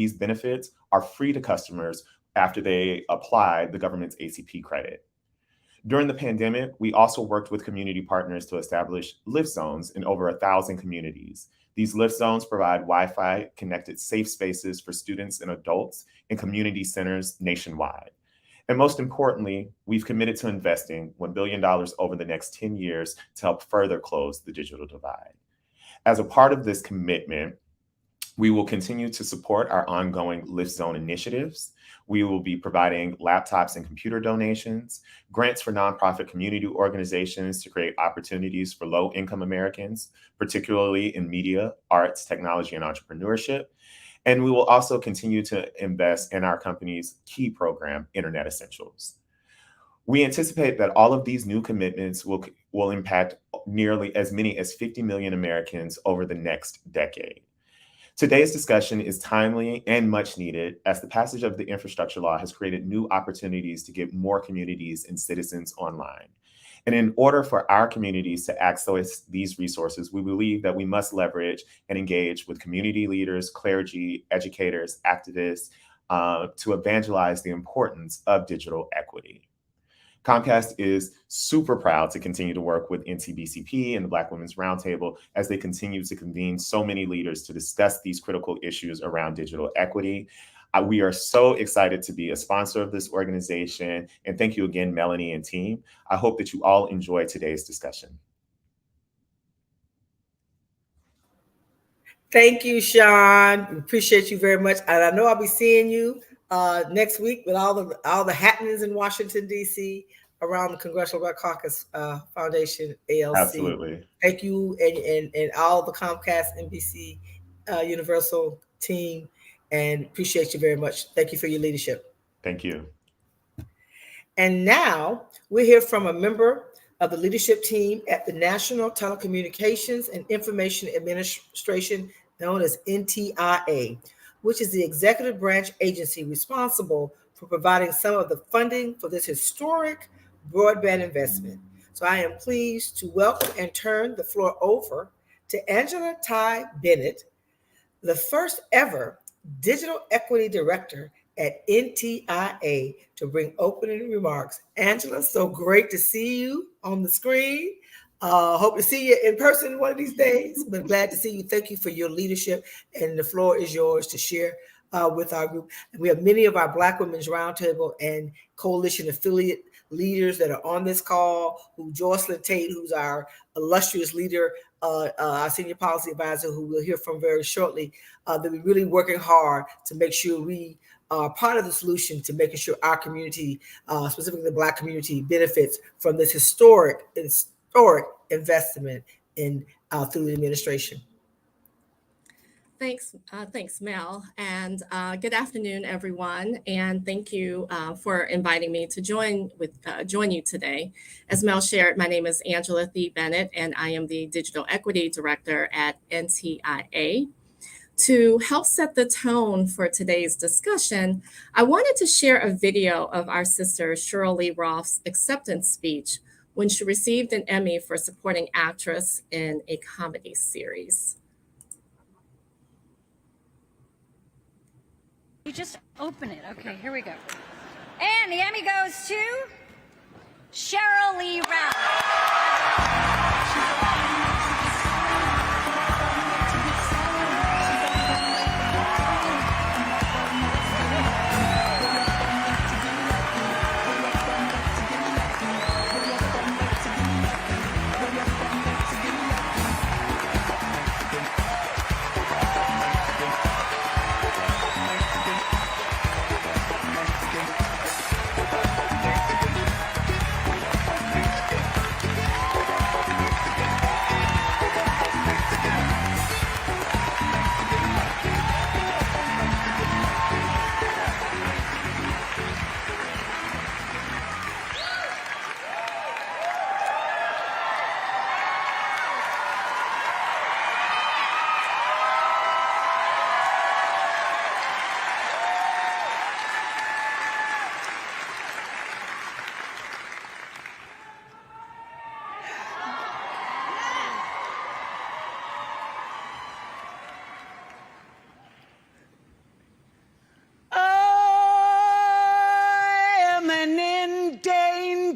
These benefits are free to customers after they apply the government's ACP credit. During the pandemic, we also worked with community partners to establish lift zones in over 1,000 communities. These lift zones provide Wi-Fi connected safe spaces for students and adults in community centers nationwide. And most importantly, we've committed to investing $1 billion over the next 10 years to help further close the digital divide. As a part of this commitment, we will continue to support our ongoing Lift Zone initiatives. We will be providing laptops and computer donations, grants for nonprofit community organizations to create opportunities for low-income Americans, particularly in media, arts, technology, and entrepreneurship. And we will also continue to invest in our company's key program, Internet Essentials. We anticipate that all of these new commitments will impact nearly as many as 50 million Americans over the next decade. Today's discussion is timely and much needed as the passage of the infrastructure law has created new opportunities to get more communities and citizens online. And in order for our communities to access these resources, we believe that we must leverage and engage with community leaders, clergy, educators, activists to evangelize the importance of digital equity. Comcast is super proud to continue to work with NTBCP and the Black Women's Roundtable as they continue to convene so many leaders to discuss these critical issues around digital equity. We are so excited to be a sponsor of this organization. And thank you again, Melanie and team. I hope that you all enjoy today's discussion. Thank you, Sean. We appreciate you very much. And I know I'll be seeing you next week with all the happenings in Washington, D.C. around the Congressional Black Caucus Foundation, ALC. Absolutely. Thank you and all the Comcast, NBC, Universal team, and appreciate you very much. Thank you for your leadership. Thank you. And now we hear from a member of the leadership team at the National Telecommunications and Information Administration, known as NTIA, which is the executive branch agency responsible for providing some of the funding for this historic broadband investment. So I am pleased to welcome and turn the floor over to Angela Ty Bennett, the first ever Digital Equity Director at NTIA, to bring opening remarks. Angela, so great to see you on the screen. Hope to see you in person one of these days, but glad to see you. Thank you for your leadership, and the floor is yours to share with our group. And we have many of our Black Women's Roundtable and Coalition affiliate leaders that are on this call, Jocelyn Tate, who's our illustrious leader, our senior policy advisor, who we'll hear from very shortly. That we're really working hard to make sure we are part of the solution to making sure our community, specifically the Black community, benefits from this historic investment in through the administration. Thanks, Mel, and good afternoon, everyone. And thank you for inviting me to join you today. As Mel shared, my name is Angela Thee Bennett, and I am the Digital Equity Director at NTIA. To help set the tone for today's discussion, I wanted to share a video of our sister Sheryl Lee Roth's acceptance speech when she received an Emmy for supporting actress in a comedy series. You just open it. Okay, here we go. And the Emmy goes to Sheryl Lee Roth.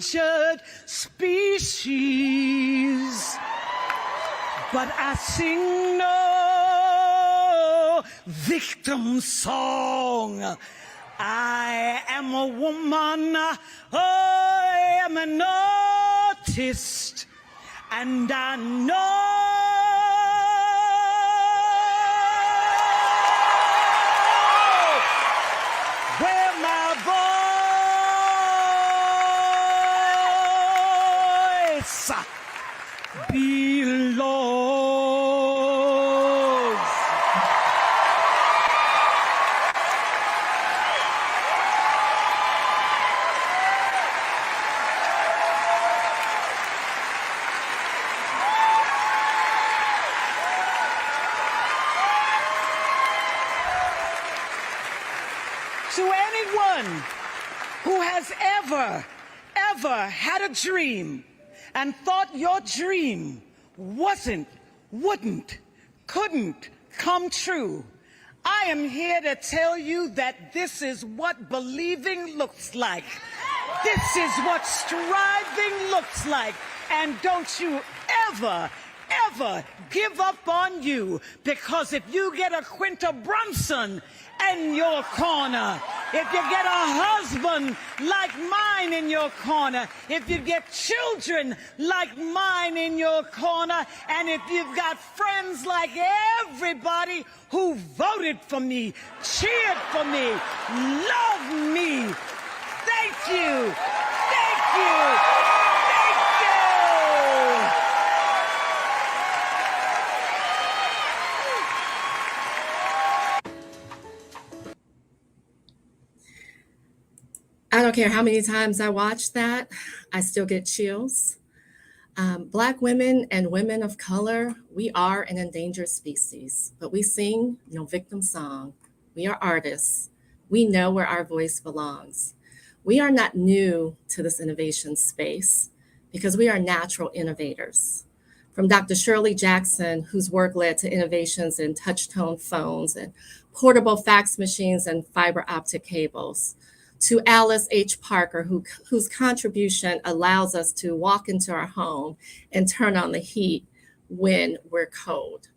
endangered species. But I sing no victim song. I am a woman, I am an artist, and I know where my voice belongs. To anyone who has ever had a dream and thought your dream wouldn't, couldn't come true, I am here to tell you that this is what believing looks like. This is what striving looks like. And don't you ever give up on you, because if you get a Quinta Brunson in your corner, if you get a husband like mine in your corner, if you get children like mine in your corner, and if you've got friends like everybody who voted for me, cheered for me, love me, thank you, thank you, thank you. I don't care how many times I watch that, I still get chills. Black women and women of color, we are an endangered species, but we sing no victim song. We are artists. We know where our voice belongs. We are not new to this innovation space because we are natural innovators. From Dr. Shirley Jackson, whose work led to innovations in touch-tone phones and portable fax machines and fiber optic cables, to Alice H. Parker, whose contribution allows us to walk into our home and turn on the heat when we're cold.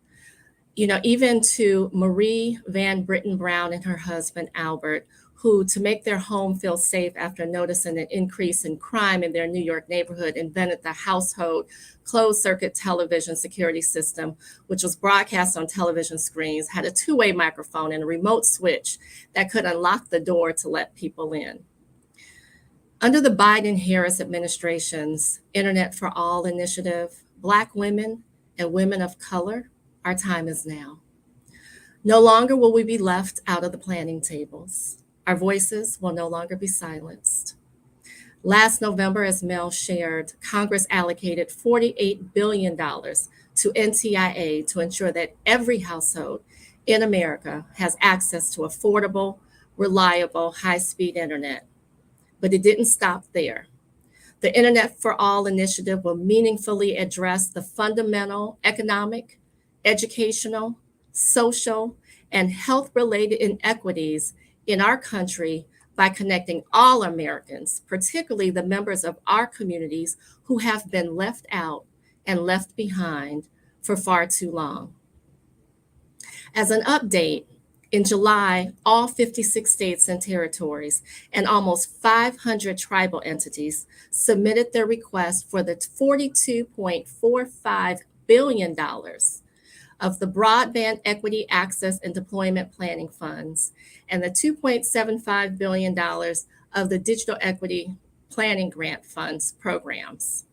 You know, even to Marie Van Britten Brown and her husband, Albert, who, to make their home feel safe after noticing an increase in crime in their New York neighborhood, invented the household closed-circuit television security system, which was broadcast on television screens, had a two-way microphone and a remote switch that could unlock the door to let people in. Under the Biden-Harris administration's Internet for All initiative, Black women and women of color, our time is now. No longer will we be left out of the planning tables. Our voices will no longer be silenced. Last November, as Mel shared, Congress allocated $48 billion to NTIA to ensure that every household in America has access to affordable, reliable, high-speed internet. But it didn't stop there. The Internet for All initiative will meaningfully address the fundamental economic, educational, social, and health-related inequities in our country by connecting all Americans, particularly the members of our communities who have been left out and left behind for far too long. As an update, in July, all 56 states and territories and almost 500 tribal entities submitted their request for the $42.45 billion of the Broadband Equity Access and Deployment Planning Funds and the $2.75 billion of the Digital Equity Planning Grant Funds programs.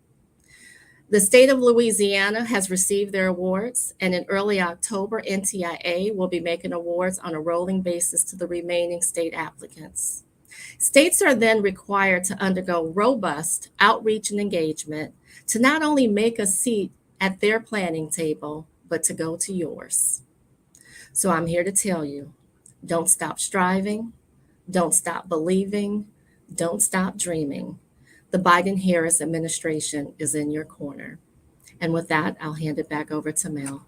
The state of Louisiana has received their awards, and in early October, NTIA will be making awards on a rolling basis to the remaining state applicants. States are then required to undergo robust outreach and engagement to not only make a seat at their planning table, but to go to yours. So I'm here to tell you, don't stop striving, don't stop believing, don't stop dreaming. The Biden-Harris administration is in your corner. And with that, I'll hand it back over to Mel.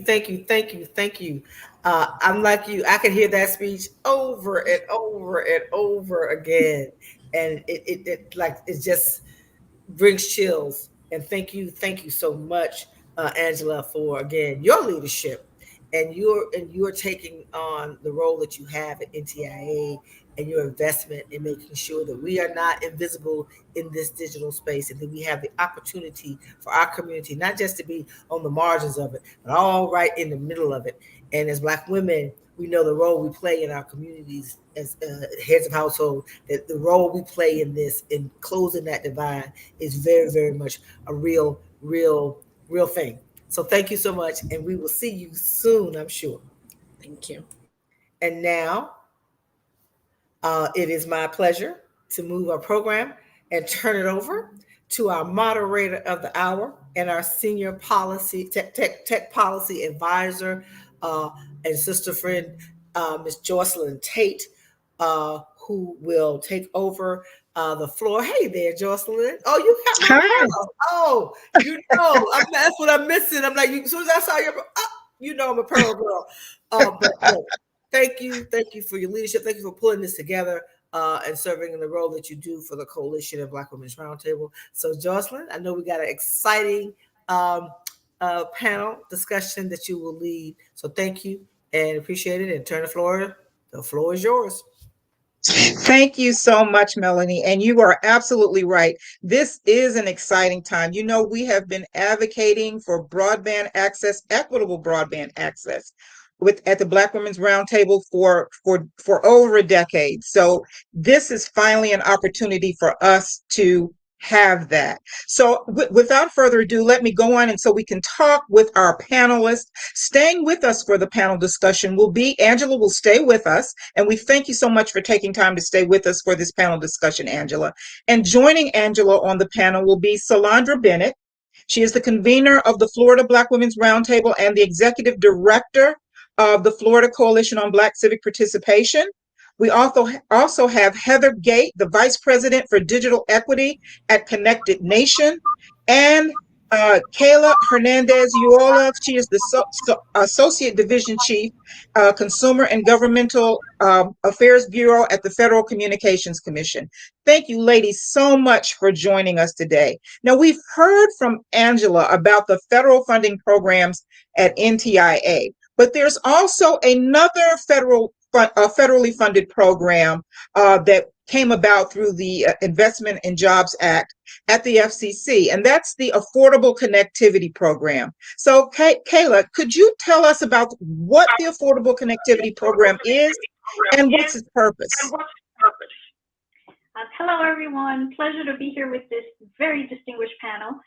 Thank you. I'm like you. I can hear that speech over and over and over again, and it just brings chills. And thank you so much, Angela, for again your leadership, and you're taking on the role that you have at NTIA, and your investment in making sure that we are not invisible in this digital space, and that we have the opportunity for our community not just to be on the margins of it, but all right in the middle of it. And as Black women, we know the role we play in our communities as heads of household, that the role we play in this, in closing that divide, is very, very much a real thing. So thank you so much, and we will see you soon, I'm sure. Thank you. And now it is my pleasure to move our program and turn it over to our moderator of the hour and our senior policy tech policy advisor and sister friend, Ms. Jocelyn Tate, who will take over the floor. Hey there, Jocelyn. Oh, you got my pearl. Oh, that's what I'm missing. I'm like, as soon as I saw your, I'm a pearl girl. But thank you for your leadership. Thank you for pulling this together and serving in the role that you do for the Coalition of Black Women's Roundtable. So, Jocelyn, I know we got an exciting panel discussion that you will lead. So, thank you and appreciate it. And turn the floor. The floor is yours. Thank you so much, Melanie. And you are absolutely right. This is an exciting time. We have been advocating for broadband access, equitable broadband access at the Black Women's Roundtable for over a decade. So this is finally an opportunity for us to have that. So without further ado, let me go on, and so we can talk with our panelists. Staying with us for the panel discussion will be Angela. Will stay with us, and we thank you so much for taking time to stay with us for this panel discussion, Angela. And joining Angela on the panel will be Salandra Bennett. She is the convener of the Florida Black Women's Roundtable and the executive director of the Florida Coalition on Black Civic Participation. We also have Heather Gate, the Vice President for Digital Equity at Connected Nation, and Kayla Hernandez-Uola. She is the Associate Division Chief, Consumer and Governmental Affairs Bureau at the Federal Communications Commission. Thank you, ladies, so much for joining us today. Now, we've heard from Angela about the federal funding programs at NTIA, but there's also another federally funded program that came about through the Investment in Jobs Act at the FCC, and that's the Affordable Connectivity Program. So, Kayla, could you tell us about what the Affordable Connectivity Program is and what's its purpose? Hello, everyone. Pleasure to be here with this very distinguished panel.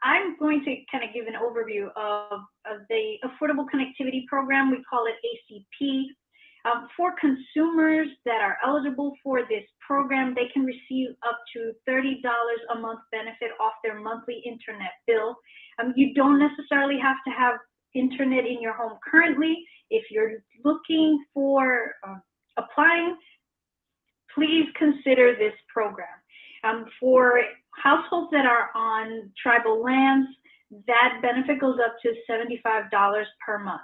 I'm going to kind of give an overview of the Affordable Connectivity Program. We call it ACP. For consumers that are eligible for this program, they can receive up to $30 a month benefit off their monthly internet bill. You don't necessarily have to have internet in your home currently. If you're looking for applying, please consider this program. For households that are on tribal lands, that benefit goes up to $75 per month.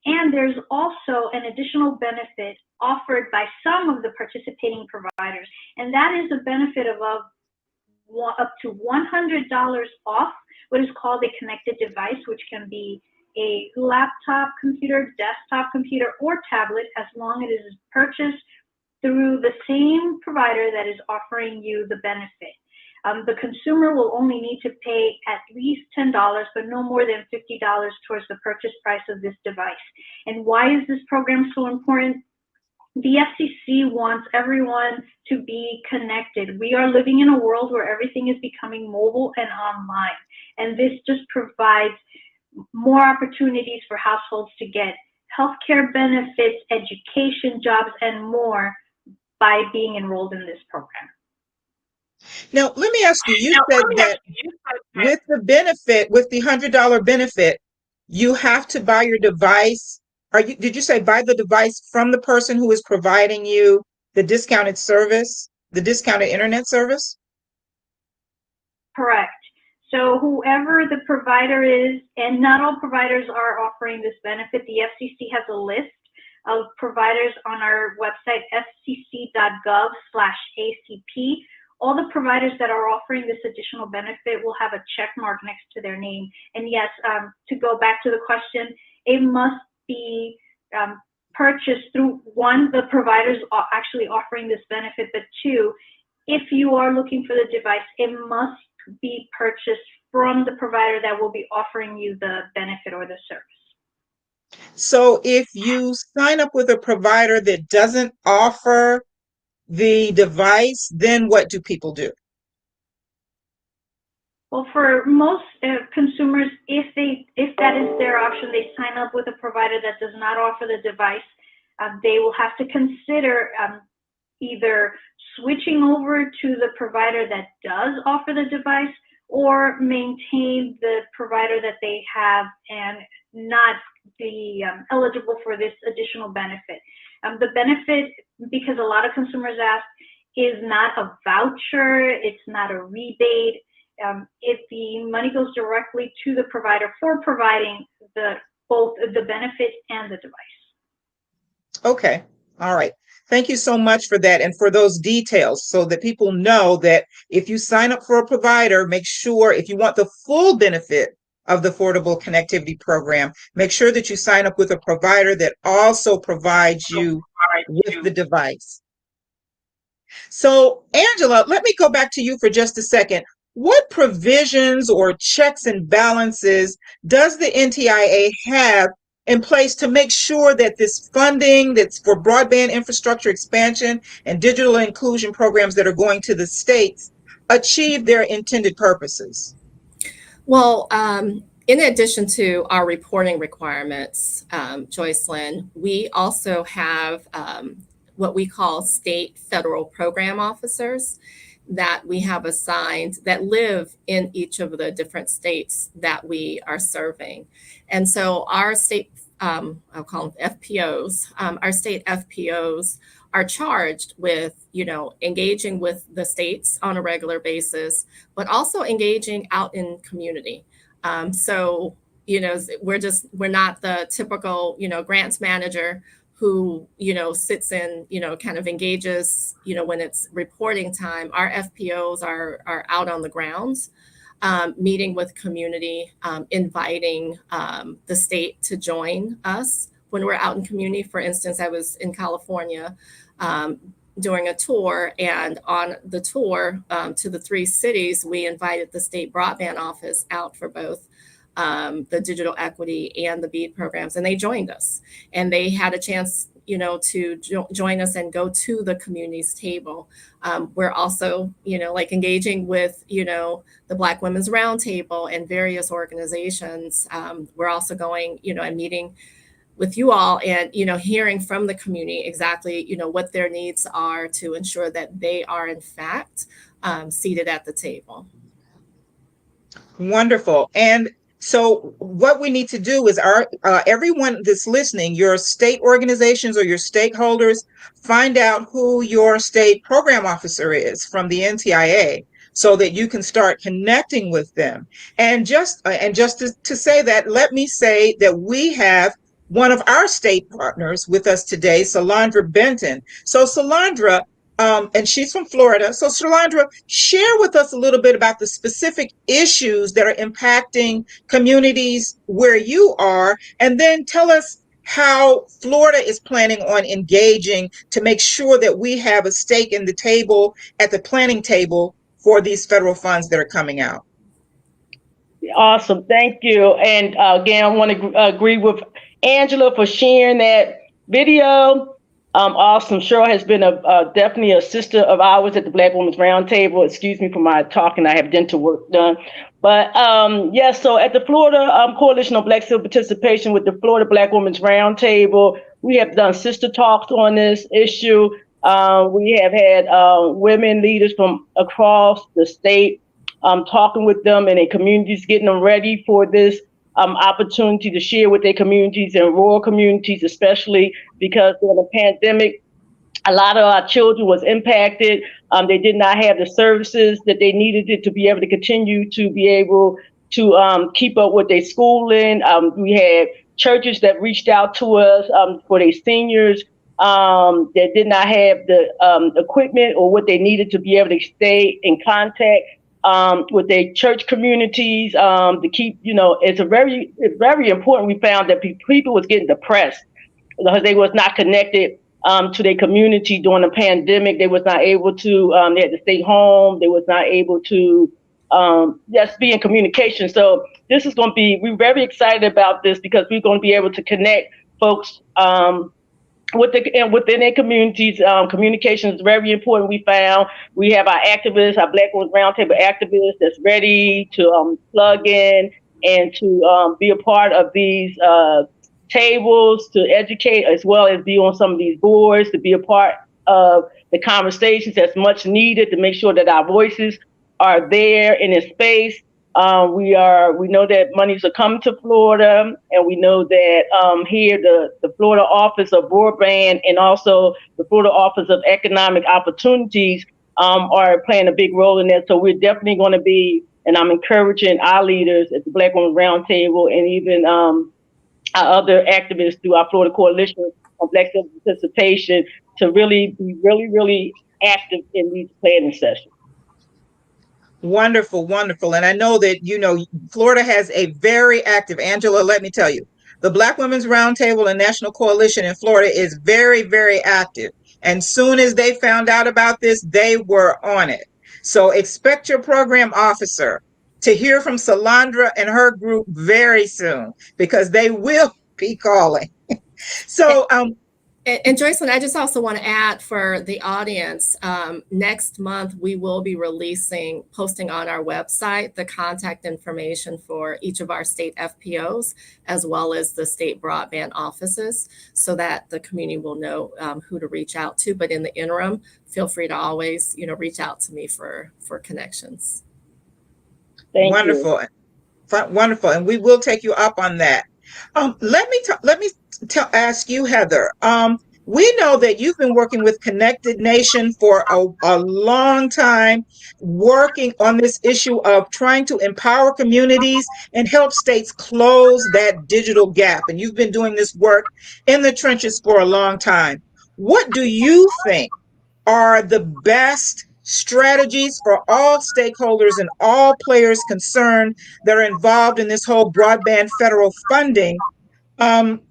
And there's also an additional benefit offered by some of the participating providers, and that is a benefit of up to $100 off what is called a connected device, which can be a laptop computer, desktop computer, or tablet, as long as it is purchased through the same provider that is offering you the benefit. The consumer will only need to pay at least $10, but no more than $50 towards the purchase price of this device. And why is this program so important? The FCC wants everyone to be connected. We are living in a world where everything is becoming mobile and online. And this just provides more opportunities for households to get healthcare benefits, education, jobs, and more by being enrolled in this program. Now, let me ask you, you said that with the benefit, with the $100 benefit, you have to buy your device. Did you say buy the device from the person who is providing you the discounted service, the discounted internet service? Correct. So whoever the provider is, and not all providers are offering this benefit, the FCC has a list of providers on our website, fcc.gov/ACP. All the providers that are offering this additional benefit will have a check mark next to their name. And yes, to go back to the question, it must be purchased through, one, the providers are actually offering this benefit, but two, if you are looking for the device, it must be purchased from the provider that will be offering you the benefit or the service. So if you sign up with a provider that doesn't offer the device, then what do people do? Well, for most consumers, if that is their option, they sign up with a provider that does not offer the device. They will have to consider either switching over to the provider that does offer the device, or maintain the provider that they have and not be eligible for this additional benefit. The benefit, because a lot of consumers ask, is not a voucher, it's not a rebate. If the money goes directly to the provider for providing both the benefit and the device. Okay. All right. Thank you so much for that and for those details, so that people know that if you sign up for a provider, make sure, if you want the full benefit of the Affordable Connectivity Program, make sure that you sign up with a provider that also provides you with the device. So, Angela, let me go back to you for just a second. What provisions or checks and balances does the NTIA have in place to make sure that this funding that's for broadband infrastructure expansion and digital inclusion programs that are going to the states achieve their intended purposes? Well, in addition to our reporting requirements, Joycelyn, we also have what we call state federal program officers that we have assigned that live in each of the different states that we are serving. And so our state, I'll call them FPOs, our state FPOs are charged with, engaging with the states on a regular basis, but also engaging out in community. So, we're not the typical, grants manager who, sits in, kind of engages, when it's reporting time. Our FPOs are out on the grounds, meeting with community, inviting the state to join us when we're out in community. For instance, I was in California doing a tour, and on the tour to the 3 cities, we invited the state broadband office out for both the digital equity and the BEAD programs, and they joined us, and they had a chance, to join us and go to the community's table. We're also, engaging with, the Black Women's Roundtable and various organizations. We're also going, and meeting with you all and, hearing from the community exactly, what their needs are to ensure that they are in fact seated at the table. Wonderful. And so what we need to do is everyone that's listening, your state organizations or your stakeholders, find out who your state program officer is from the NTIA so that you can start connecting with them. And just to say that, let me say that we have one of our state partners with us today, Solandra Benton. So Solandra, and she's from Florida. So Solandra, share with us a little bit about the specific issues that are impacting communities where you are, and then tell us how Florida is planning on engaging to make sure that we have a stake in the table at the planning table for these federal funds that are coming out. Awesome. Thank you. And again, I want to agree with Angela for sharing that video. Awesome. Cheryl has been definitely a sister of ours at the Black Women's Roundtable. Excuse me for my talking. I have dental work done. But yes, so at the Florida Coalition on Black Civil Participation with the Florida Black Women's Roundtable, we have done sister talks on this issue. We have had women leaders from across the state talking with them and in communities, getting them ready for this opportunity to share with their communities and rural communities, especially because during the pandemic, A lot of our children was impacted. They did not have the services that they needed to be able to continue to be able to keep up with their schooling. We had churches that reached out to us for their seniors that did not have the equipment or what they needed to be able to stay in contact with their church communities to keep, it's very important. We found that people was getting depressed because they was not connected to their community during the pandemic. They was not able to, they had to stay home. They was not able to just be in communication. So this is going to be, we're very excited about this because we're going to be able to connect folks within their communities. Communication is very important. We found we have our activists, our Black Women's Roundtable activists that's ready to plug in and to be a part of these tables, to educate, as well as be on some of these boards, to be a part of the conversations that's much needed to make sure that our voices are there in this space. We know that monies are coming to Florida, and we know that here the Florida Office of Broadband and also the Florida Office of Economic Opportunities are playing a big role in that. So we're definitely going to be, and I'm encouraging our leaders at the Black Women's Roundtable and even our other activists through our Florida Coalition on Black Civil Participation to really be really active in these planning sessions. Wonderful, wonderful. And I know that, Florida has a very active, Angela, let me tell you, the Black Women's Roundtable and National Coalition in Florida is very, very active. And soon as they found out about this, they were on it. So expect your program officer to hear from Salandra and her group very soon, because they will be calling. So, and Joycelyn, I just also want to add for the audience, next month we will be posting on our website the contact information for each of our state FPOs, as well as the state broadband offices, so that the community will know who to reach out to. But in the interim, feel free to always, reach out to me for connections. Wonderful. Wonderful. And we will take you up on that. Let me ask you, Heather. We know that you've been working with Connected Nation for a long time, working on this issue of trying to empower communities and help states close that digital gap. And you've been doing this work in the trenches for a long time. What do you think are the best strategies for all stakeholders and all players concerned that are involved in this whole broadband federal funding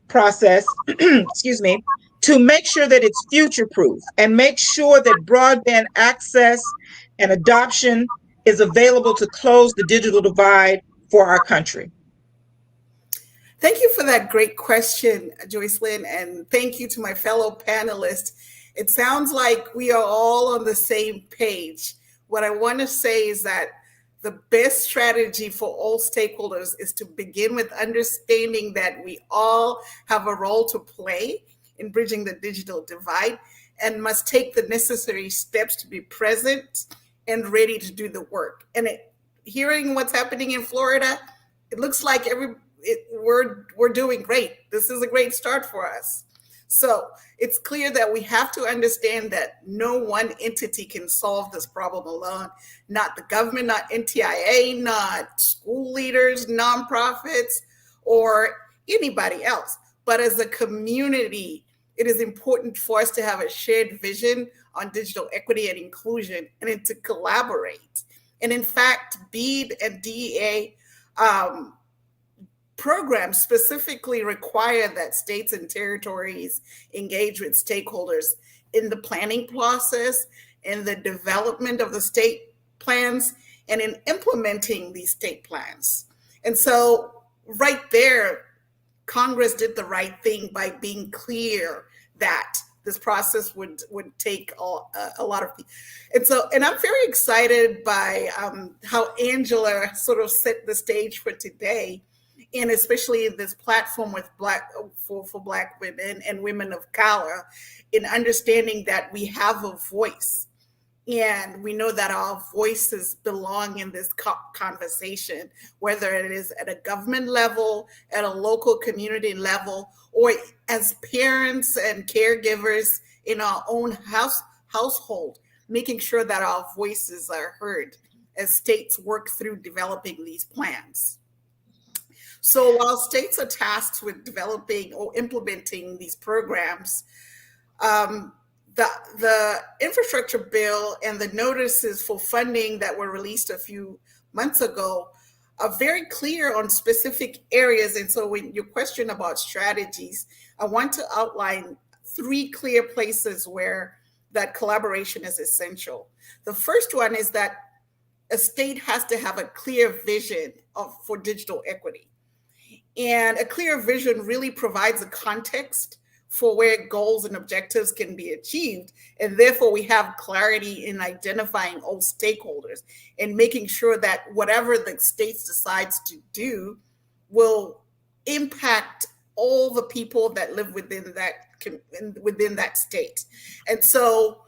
process, excuse me, to make sure that it's future-proof and make sure that broadband access and adoption is available to close the digital divide for our country? Thank you for that great question, Joycelyn, and thank you to my fellow panelists. It sounds like we are all on the same page. What I want to say is that the best strategy for all stakeholders is to begin with understanding that we all have a role to play in bridging the digital divide and must take the necessary steps to be present and ready to do the work. And hearing what's happening in Florida, it looks like we're doing great. This is a great start for us. So it's clear that we have to understand that no one entity can solve this problem alone. Not the government, not NTIA, not school leaders, nonprofits, or anybody else. But as a community, it is important for us to have a shared vision on digital equity and inclusion and to collaborate. And in fact, BEAD and DEA programs specifically require that states and territories engage with stakeholders in the planning process, in the development of the state plans, and in implementing these state plans. And so right there, Congress did the right thing by being clear that this process would take a lot of people. And I'm very excited by how Angela sort of set the stage for today, and especially this platform with for Black women and women of color, in understanding that we have a voice. And we know that our voices belong in this conversation, whether it is at a government level, at a local community level, or as parents and caregivers in our own household, making sure that our voices are heard as states work through developing these plans. So while states are tasked with developing or implementing these programs, the infrastructure bill and the notices for funding that were released a few months ago are very clear on specific areas. And so when your question about strategies, I want to outline 3 clear places where that collaboration is essential. The first one is that a state has to have a clear vision for digital equity. And a clear vision really provides a context for where goals and objectives can be achieved. And therefore, we have clarity in identifying all stakeholders and making sure that whatever the state decides to do will impact all the people that live within that state. And so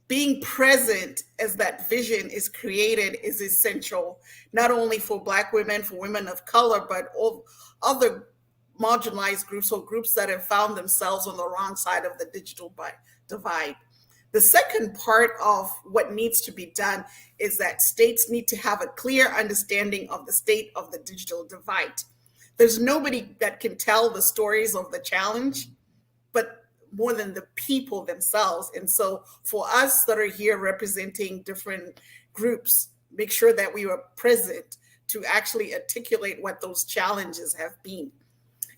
being present as that vision is created is essential, not only for Black women, for women of color, but all other marginalized groups or groups that have found themselves on the wrong side of the digital divide. The second part of what needs to be done is that states need to have a clear understanding of the state of the digital divide. There's nobody that can tell the stories of the challenge, but more than the people themselves. And so for us that are here representing different groups, make sure that we are present to actually articulate what those challenges have been.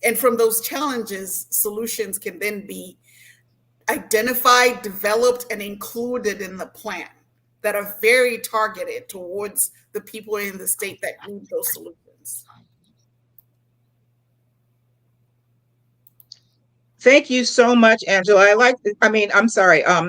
And from those challenges, solutions can then be identified, developed, and included in the plan that are very targeted towards the people in the state that need those solutions. Thank you so much, Angela.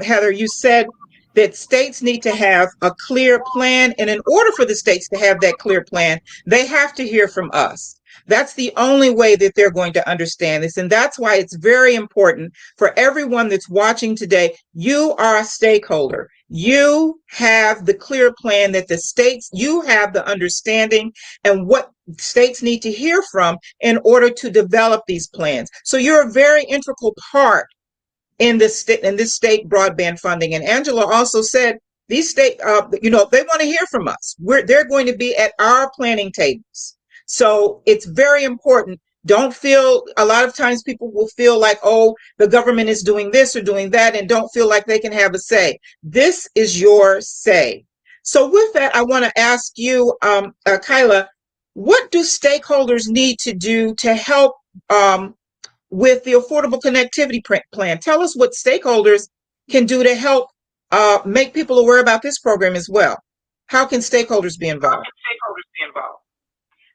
Heather, you said that states need to have a clear plan. And in order for the states to have that clear plan, they have to hear from us. That's the only way that they're going to understand this. And that's why it's very important for everyone that's watching today. You are a stakeholder. You have the clear plan that the states, you have the understanding and what states need to hear from in order to develop these plans. So you're a very integral part in this state broadband funding. And Angela also said these state, they want to hear from us. They're going to be at our planning tables. So it's very important. Don't feel, a lot of times people will feel like, oh, the government is doing this or doing that, and don't feel like they can have a say. This is your say. So with that, I want to ask you, Kyla, what do stakeholders need to do to help with the Affordable Connectivity Plan? Tell us what stakeholders can do to help make people aware about this program as well. How can stakeholders be involved?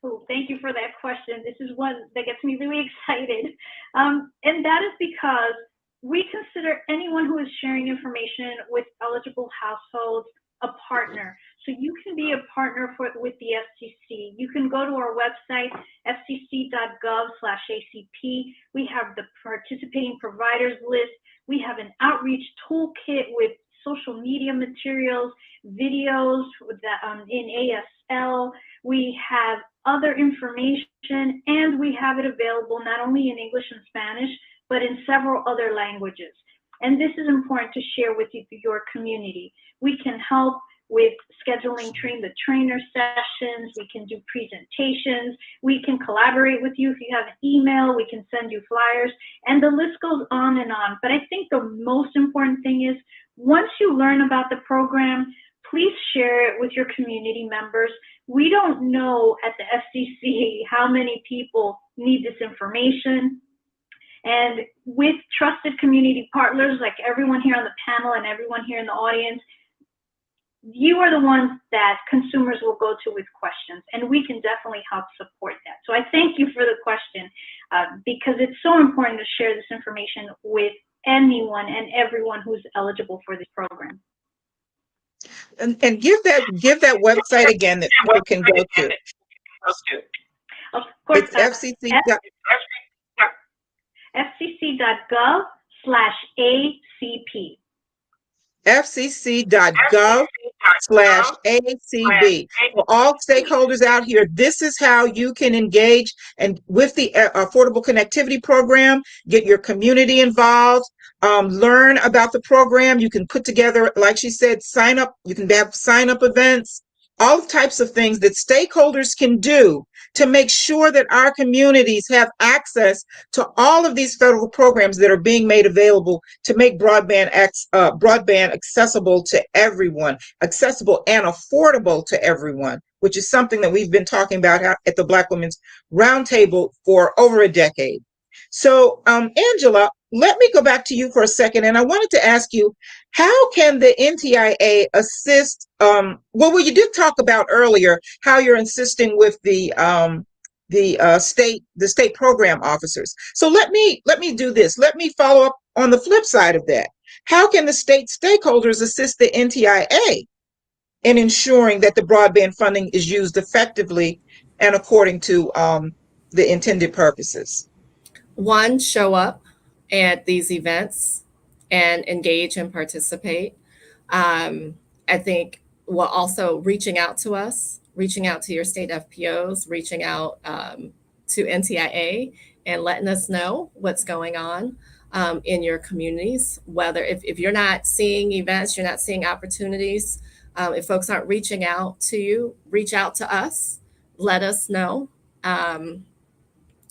Oh, thank you for that question. This is one that gets me really excited. And that is because we consider anyone who is sharing information with eligible households a partner. So you can be a partner with the FCC. You can go to our website, fcc.gov/ACP. We have the participating providers list. We have an outreach toolkit with social media materials, videos in ASL. We have other information, and we have it available not only in English and Spanish, but in several other languages. And this is important to share with your community. We can help with scheduling train the trainer sessions. We can do presentations. We can collaborate with you. If you have an email, we can send you flyers, and the list goes on and on. But I think the most important thing is once you learn about the program, please share it with your community members. We don't know at the FCC how many people need this information. And with trusted community partners like everyone here on the panel and everyone here in the audience, you are the ones that consumers will go to with questions, and we can definitely help support that. So I thank you for the question because it's so important to share this information with anyone and everyone who's eligible for this program. And give that website again that people can go to. Of course, it's fcc.gov/ACP. fcc.gov/ACB. For all stakeholders out here, this is how you can engage and with the Affordable Connectivity Program, get your community involved, learn about the program. You can put together, like she said, sign up. You can have sign up events, all types of things that stakeholders can do to make sure that our communities have access to all of these federal programs that are being made available to make broadband accessible to everyone, accessible and affordable to everyone, which is something that we've been talking about at the Black Women's Roundtable for over a decade. So, Angela, let me go back to you for a second, and I wanted to ask you, how can the NTIA assist? Well, you did talk about earlier how you're insisting with the state program officers. So let me do this. Let me follow up on the flip side of that. How can the state stakeholders assist the NTIA in ensuring that the broadband funding is used effectively and according to the intended purposes? One, show up at these events and engage and participate. I think also reaching out to us, reaching out to your state FPOs, reaching out to NTIA and letting us know what's going on in your communities. Whether if you're not seeing events, you're not seeing opportunities, if folks aren't reaching out to you, reach out to us, let us know.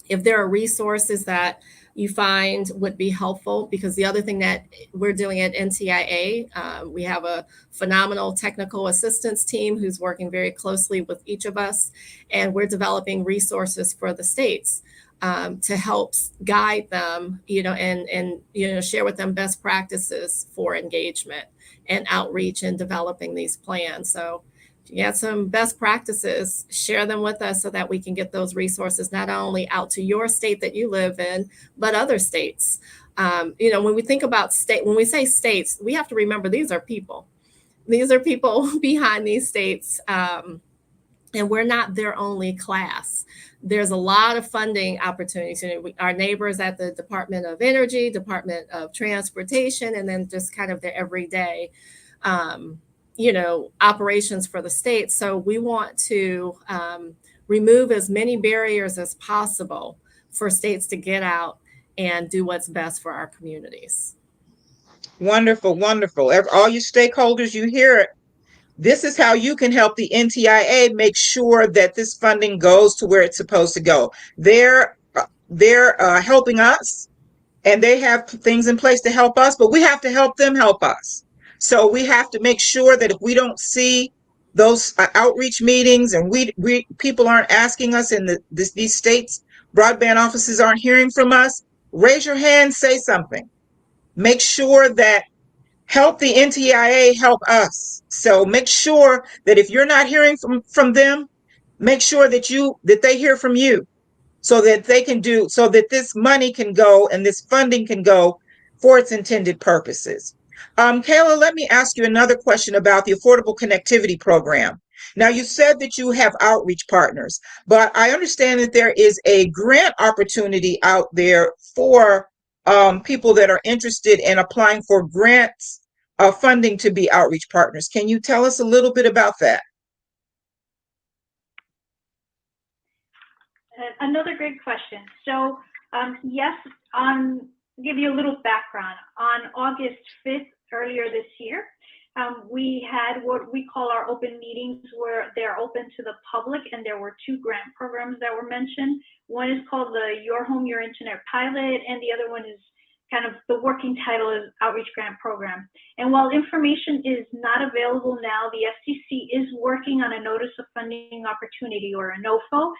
If there are resources that you find would be helpful, because the other thing that we're doing at NTIA, we have a phenomenal technical assistance team who's working very closely with each of us, and we're developing resources for the states to help guide them, and share with them best practices for engagement and outreach and developing these plans. So if you got some best practices, share them with us so that we can get those resources not only out to your state that you live in, but other states. When we think about when we say states, we have to remember these are people. These are people behind these states, and we're not their only class. There's a lot of funding opportunities. Our neighbors at the Department of Energy, Department of Transportation, and then just kind of the everyday operations for the state. So we want to remove as many barriers as possible for states to get out and do what's best for our communities. Wonderful, wonderful. All you stakeholders, you hear it. This is how you can help the NTIA make sure that this funding goes to where it's supposed to go. They're helping us, and they have things in place to help us, but we have to help them help us. So we have to make sure that if we don't see those outreach meetings, and we people aren't asking us in these states, broadband offices aren't hearing from us, raise your hand, say something. Make sure that help the NTIA help us. So make sure that if you're not hearing from them, make sure that they hear from you, so that so that this money can go and this funding can go for its intended purposes. Kayla, let me ask you another question about the Affordable Connectivity Program. Now, you said that you have outreach partners, but I understand that there is a grant opportunity out there for people that are interested in applying for grants funding to be outreach partners. Can you tell us a little bit about that? Another great question. So yes, give you a little background. On August 5th, earlier this year, we had what we call our open meetings, where they're open to the public, and there were two grant programs that were mentioned. One is called the Your Home, Your Internet pilot, and the other one is kind of the working title is Outreach Grant Program. And while information is not available now, the FCC is working on a Notice of Funding Opportunity, or a NOFO.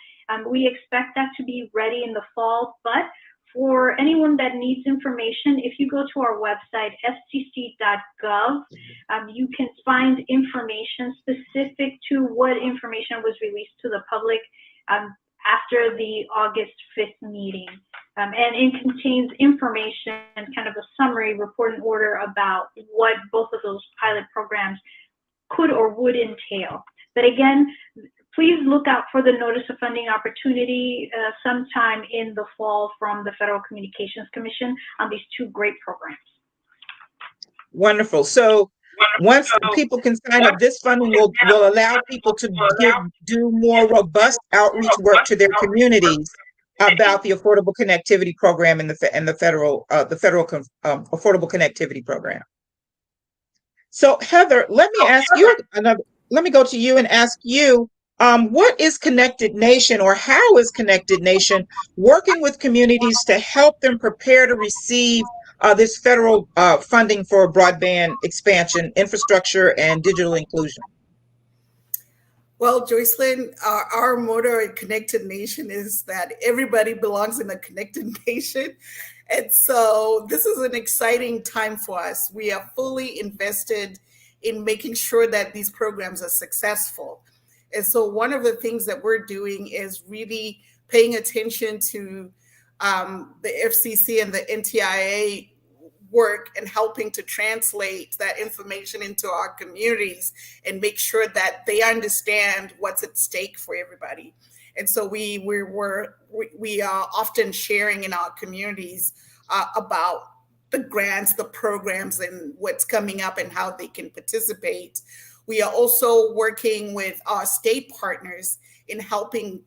We expect that to be ready in the fall, but for anyone that needs information, if you go to our website, fcc.gov, you can find information specific to what information was released to the public after the August 5th meeting. And it contains information, kind of a summary report and order about what both of those pilot programs could or would entail. But again, please look out for the Notice of Funding Opportunity sometime in the fall from the Federal Communications Commission on these two great programs. Wonderful. So once people can sign up, this funding will allow people to do more robust outreach work to their communities about the Affordable Connectivity Program and the federal Affordable Connectivity Program. So Heather, let me go to you and ask you, what is Connected Nation, or how is Connected Nation working with communities to help them prepare to receive this federal funding for broadband expansion, infrastructure, and digital inclusion? Well, Joycelyn, our motto at Connected Nation is that everybody belongs in a connected nation. And so this is an exciting time for us. We are fully invested in making sure that these programs are successful. And so one of the things that we're doing is really paying attention to the FCC and the NTIA work and helping to translate that information into our communities and make sure that they understand what's at stake for everybody. And so we are often sharing in our communities about the grants, the programs, and what's coming up and how they can participate. We are also working with our state partners in helping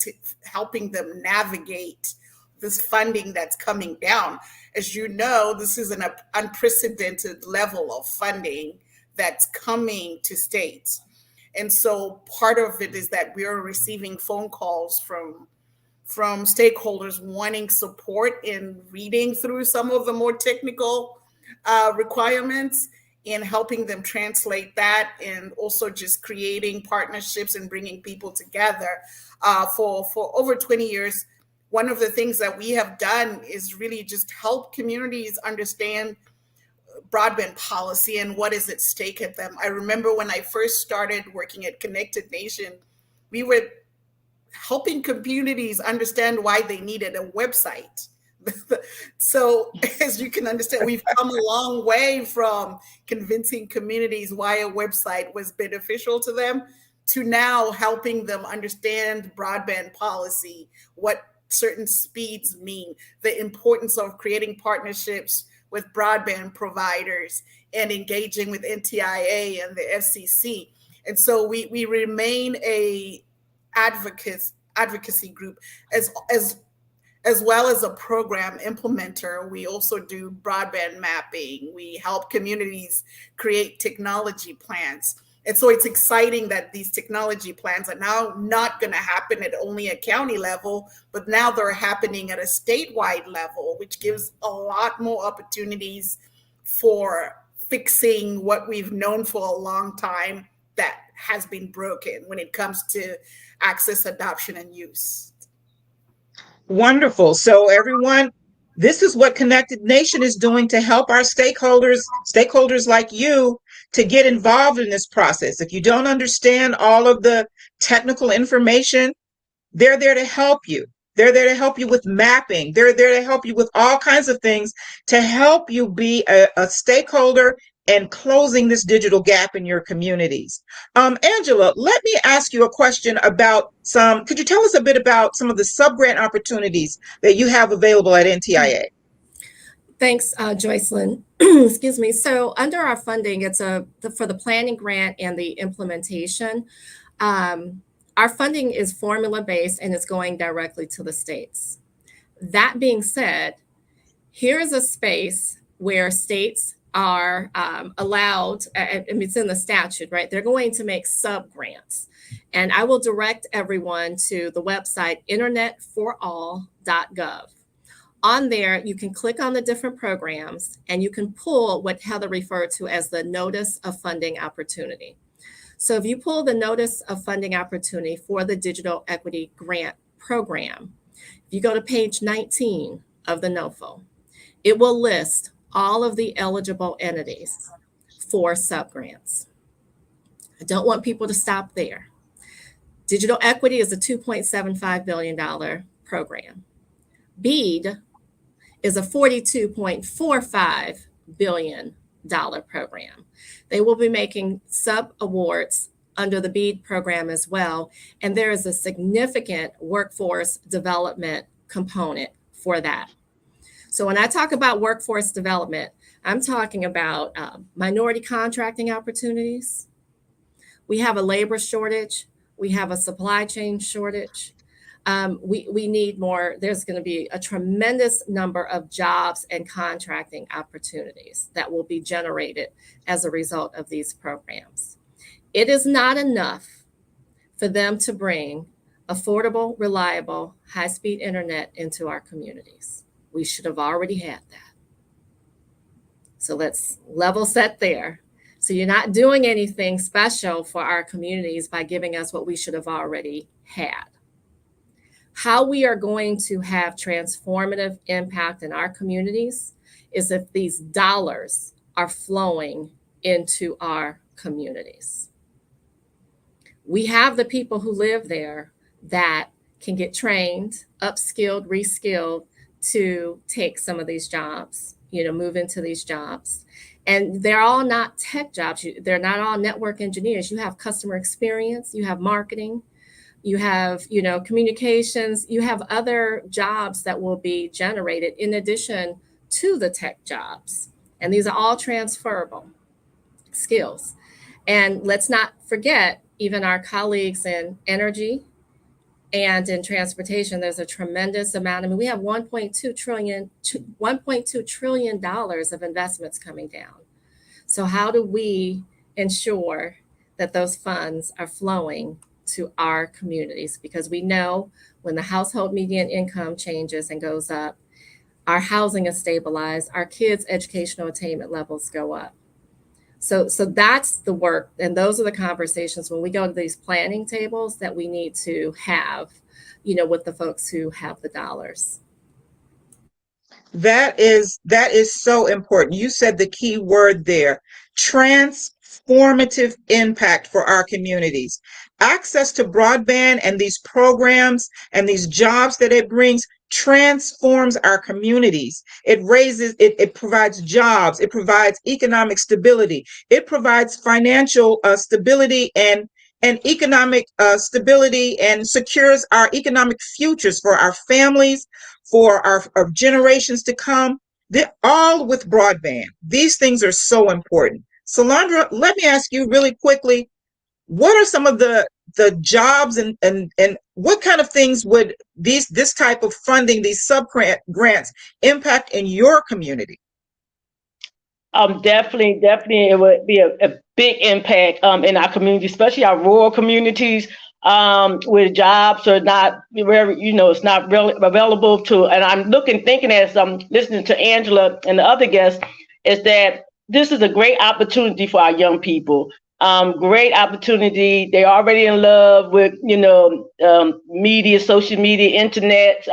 them navigate this funding that's coming down. As you know, this is an unprecedented level of funding that's coming to states. And so part of it is that we are receiving phone calls from stakeholders wanting support in reading through some of the more technical requirements and helping them translate that, and also just creating partnerships and bringing people together. For over 20 years, one of the things that we have done is really just help communities understand broadband policy and what is at stake at them. I remember when I first started working at Connected Nation, we were helping communities understand why they needed a website. So as you can understand, we've come a long way from convincing communities why a website was beneficial to them to now helping them understand broadband policy, what certain speeds mean, the importance of creating partnerships with broadband providers and engaging with NTIA and the FCC. And so we remain a advocacy group as well as a program implementer. We also do broadband mapping. We help communities create technology plans. And so it's exciting that these technology plans are now not going to happen at only a county level, but now they're happening at a statewide level, which gives a lot more opportunities for fixing what we've known for a long time that has been broken when it comes to access, adoption, and use. Wonderful. So everyone, this is what Connected Nation is doing to help our stakeholders like you, to get involved in this process. If you don't understand all of the technical information, they're there to help you. They're there to help you with mapping. They're there to help you with all kinds of things to help you be a stakeholder and closing this digital gap in your communities. Angela, let me ask you a question about could you tell us a bit about some of the subgrant opportunities that you have available at NTIA? Thanks, Joycelyn. Excuse me. So under our funding, it's for the planning grant and the implementation. Our funding is formula-based and it's going directly to the states. That being said, here is a space where states are allowed, I mean, it's in the statute, right? They're going to make subgrants. And I will direct everyone to the website internetforall.gov. On there, you can click on the different programs and you can pull what Heather referred to as the Notice of Funding Opportunity. So if you pull the Notice of Funding Opportunity for the Digital Equity Grant Program, if you go to page 19 of the NOFO, it will list all of the eligible entities for subgrants. I don't want people to stop there. Digital equity is a $2.75 billion program. BEAD is a $42.45 billion program. They will be making sub-awards under the BEAD program as well, and there is a significant workforce development component for that. So when I talk about workforce development, I'm talking about minority contracting opportunities. We have a labor shortage. We have a supply chain shortage. we need more. There's going to be a tremendous number of jobs and contracting opportunities that will be generated as a result of these programs. It is not enough for them to bring affordable, reliable, high-speed internet into our communities. We should have already had that. So let's level set there. So you're not doing anything special for our communities by giving us what we should have already had. How we are going to have transformative impact in our communities is if these dollars are flowing into our communities. We have the people who live there that can get trained, upskilled, reskilled to take some of these jobs, move into these jobs. And they're all not tech jobs. They're not all network engineers. You have customer experience, you have marketing, you have, communications, you have other jobs that will be generated in addition to the tech jobs. And these are all transferable skills. And let's not forget, even our colleagues in energy and in transportation, there's a tremendous amount. We have $1.2 trillion of investments coming down. So how do we ensure that those funds are flowing to our communities? Because we know when the household median income changes and goes up, our housing is stabilized, our kids' educational attainment levels go up. So that's the work, and those are the conversations when we go to these planning tables that we need to have, with the folks who have the dollars. That is so important. You said the key word there, transformative impact for our communities. Access to broadband and these programs and these jobs that it brings transforms our communities. It provides jobs, it provides economic stability, it provides financial stability and economic stability, and secures our economic futures for our families, for our generations to come. They're all with broadband. These things are so important. Solandra, let me ask you really quickly, what are some of the jobs and what kind of things would this type of funding, these subgrant grants, impact in your community? Definitely, it would be a big impact in our community, especially our rural communities, where jobs are not very, it's not really available to. And I'm thinking as I'm listening to Angela and the other guests, is that this is a great opportunity for our young people. Great opportunity. They're already in love with, media, social media, internet.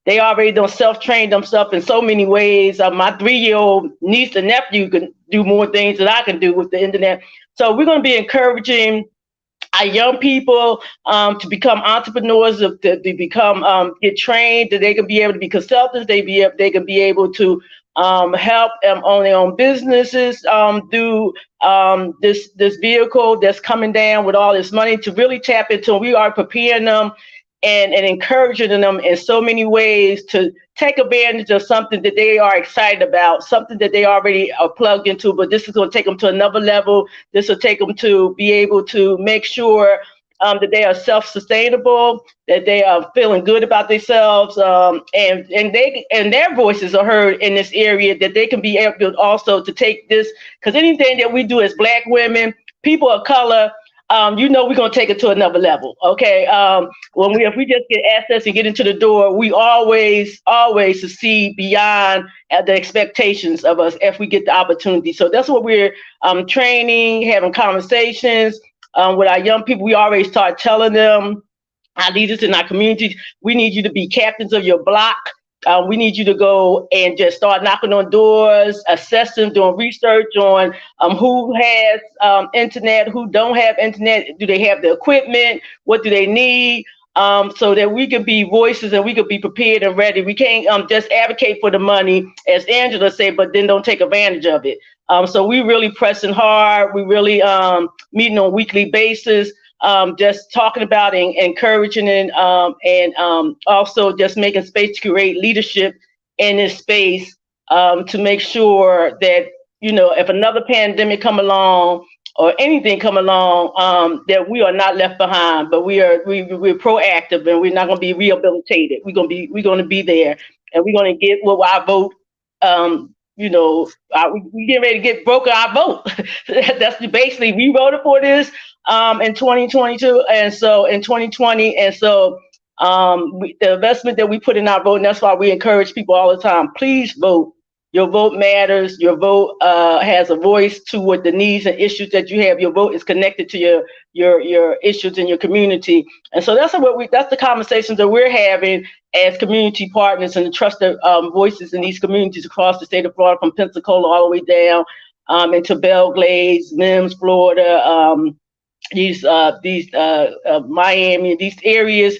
They already don't self-train themselves in so many ways. My 3-year-old niece and nephew can do more things than I can do with the internet. So we're going to be encouraging our young people to become entrepreneurs, to become get trained, that they can be able to be consultants. They can be able to help on their own businesses through this vehicle that's coming down with all this money to really tap into. We are preparing them and encouraging them in so many ways to take advantage of something that they are excited about, something that they already are plugged into, but this is going to take them to another level. This will take them to be able to make sure that they are self-sustainable, that they are feeling good about themselves, and their voices are heard in this area, that they can be able also to take this, because anything that we do as Black women, people of color, we're going to take it to another level. Okay. If we just get access and get into the door, we always succeed beyond the expectations of us if we get the opportunity. So that's what we're training, having conversations with our young people. We already start telling them, our leaders in our communities, we need you to be captains of your block. We need you to go and just start knocking on doors, assessing, doing research on who has internet, who don't have internet. Do they have the equipment? What do they need? So that we can be voices and we can be prepared and ready. We can't just advocate for the money, as Angela said, but then don't take advantage of it. So we really pressing hard. We really meeting on a weekly basis. Just talking about and encouraging and also just making space to create leadership in this space to make sure that, if another pandemic come along, or anything come along, that we are not left behind, but we're proactive, and we're not going to be rehabilitated. We're going to be there, and we're going to get what our vote. We getting ready to get broken our vote. That's basically, we voted for this in 2022, and so in 2020, and so the investment that we put in our vote, and that's why we encourage people all the time, please vote. Your vote matters. Your vote has a voice to what the needs and issues that you have. Your vote is connected to your issues in your community. And so that's the conversations that we're having as community partners and the trusted voices in these communities across the state of Florida, from Pensacola all the way down into Belglades, Mims, Florida, these Miami, these areas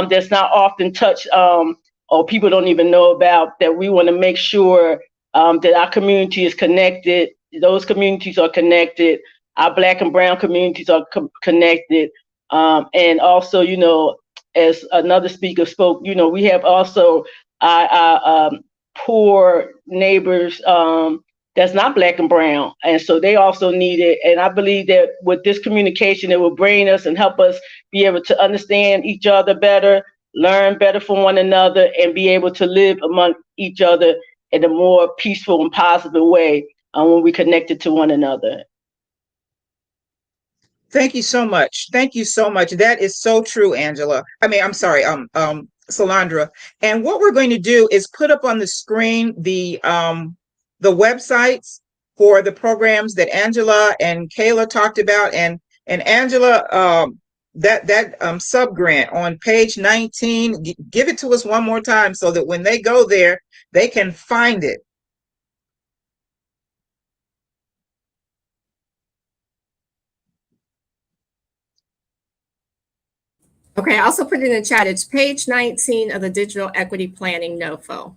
that's not often touched or people don't even know about, that we want to make sure that our community is connected. Those communities are connected. Our Black and Brown communities are connected. And also, as another speaker spoke, we have also our poor neighbors that's not Black and Brown. And so they also need it. And I believe that with this communication, it will bring us and help us be able to understand each other better, learn better from one another, and be able to live among each other in a more peaceful and positive way when we connected to one another. Thank you so much. Thank you so much. That is so true, Angela. I'm sorry, Solandra. And what we're going to do is put up on the screen the websites for the programs that Angela and Kayla talked about. And Angela, that subgrant on page 19, give it to us one more time so that when they go there, they can find it. Okay, I also put it in the chat. It's page 19 of the Digital Equity Planning NOFO.